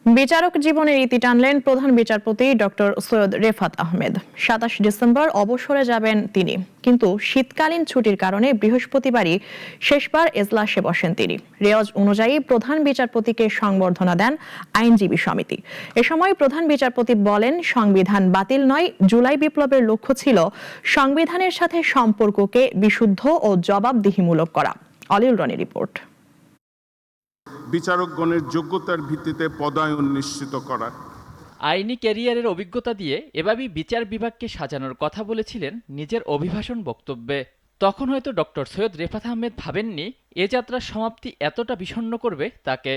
বিচারক জীবনের ইতি টানলেন প্রধান বিচারপতি ডক্টর সৈয়দ রেফাত আহমেদ। ২৭ ডিসেম্বর অবসরে যাবেন তিনি, কিন্তু শীতকালীন ছুটির কারণে বৃহস্পতিবারই শেষবার এজলাসে বসেন তিনি। রেওয়াজ অনুযায়ী প্রধান বিচারপতিকে সংবর্ধনা দেন আইনজীবী সমিতি। এ সময় প্রধান বিচারপতি বলেন, সংবিধান বাতিল নয়, জুলাই বিপ্লবের লক্ষ্য ছিল সংবিধানের সাথে সম্পর্ককে বিশুদ্ধ ও জবাবদিহিমূলক করা। অলিউল রনির রিপোর্ট। বিচারকগণের যোগ্যতার ভিত্তিতে পদায়ন নিশ্চিত করা। আইনি ক্যারিয়ারের অভিজ্ঞতা দিয়ে এভাবেই বিচার বিভাগকে সাজানোর কথা বলেছিলেন নিজের অভিভাষণ বক্তব্যে। তখন হয়তো ডক্টর সৈয়দ রেফাত আহমেদ ভাবেননি এ যাত্রার সমাপ্তি এতটা বিষণ্ণ করবে তাকে।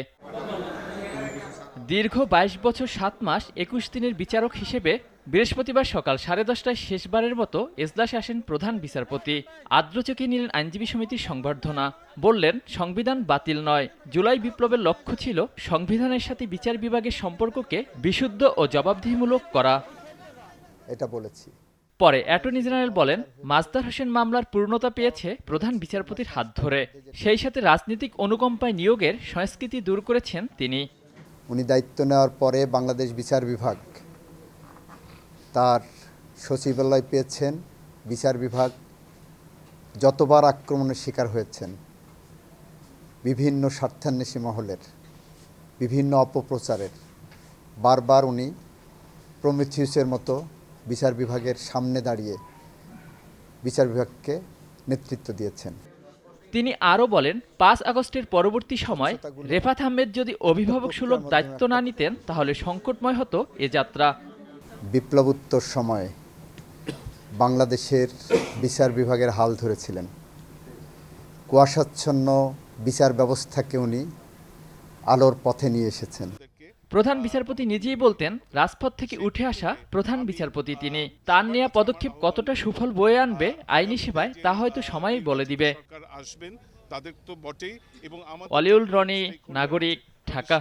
দীর্ঘ ২২ বছর ৭ মাস ২১ দিনের বিচারক হিসেবে বৃহস্পতিবার সকাল 10:30টায় শেষবারের মতো এজলাসে আসেন প্রধান বিচারপতি। আর্দ্র চোখে নিলেন আইনজীবী সমিতির সংবর্ধনা। বললেন, সংবিধান বাতিল নয়, জুলাই বিপ্লবের লক্ষ্য ছিল সংবিধানের সাথে বিচার বিভাগের সম্পর্ককে বিশুদ্ধ ও জবাবদিহিমূলক করা। এটা বলেছি। পরে অ্যাটর্নি জেনারেল বলেন, মাজদার হোসেন মামলার পূর্ণতা পেয়েছে প্রধান বিচারপতির হাত ধরে। সেই সাথে রাজনৈতিক অনুকম্পায় নিয়োগের সংস্কৃতি দূর করেছেন তিনি। উনি দায়িত্ব নেওয়ার পরে বাংলাদেশ বিচার বিভাগ তার সচিবালয় পেয়েছেন। বিচার বিভাগ যতবার আক্রমণের শিকার হয়েছেন, বিভিন্ন স্বার্থান্বেষী মহলের বিভিন্ন অপপ্রচারের, বারবার উনি প্রমিথিউসের মতো বিচার বিভাগের সামনে দাঁড়িয়ে বিচার বিভাগকে নেতৃত্ব দিয়েছেন। তিনি আরও বলেন, ৫ আগস্টের পরবর্তী সময় রেফাত আহমেদ যদি অভিভাবক সুলভ দায়িত্ব না নিতেন তাহলে সংকটময় হতো এ যাত্রা। বিপ্লবোত্তর সময়ে বাংলাদেশের বিচার বিভাগের হাল ধরেছিলেন। কুয়াশাচ্ছন্ন বিচার ব্যবস্থাকে উনি আলোর পথে নিয়ে এসেছেন। প্রধান বিচারপতি নিজেই বলতেন, রাজপথ থেকে উঠে আসা প্রধান বিচারপতি তিনি। তার নেওয়া পদক্ষেপ কতটা সুফল বয়ে আনবে আইনি সেবায় তা হয়তো সময়ই বলে দিবে। অলিউল রনি, নাগরিক, ঢাকা।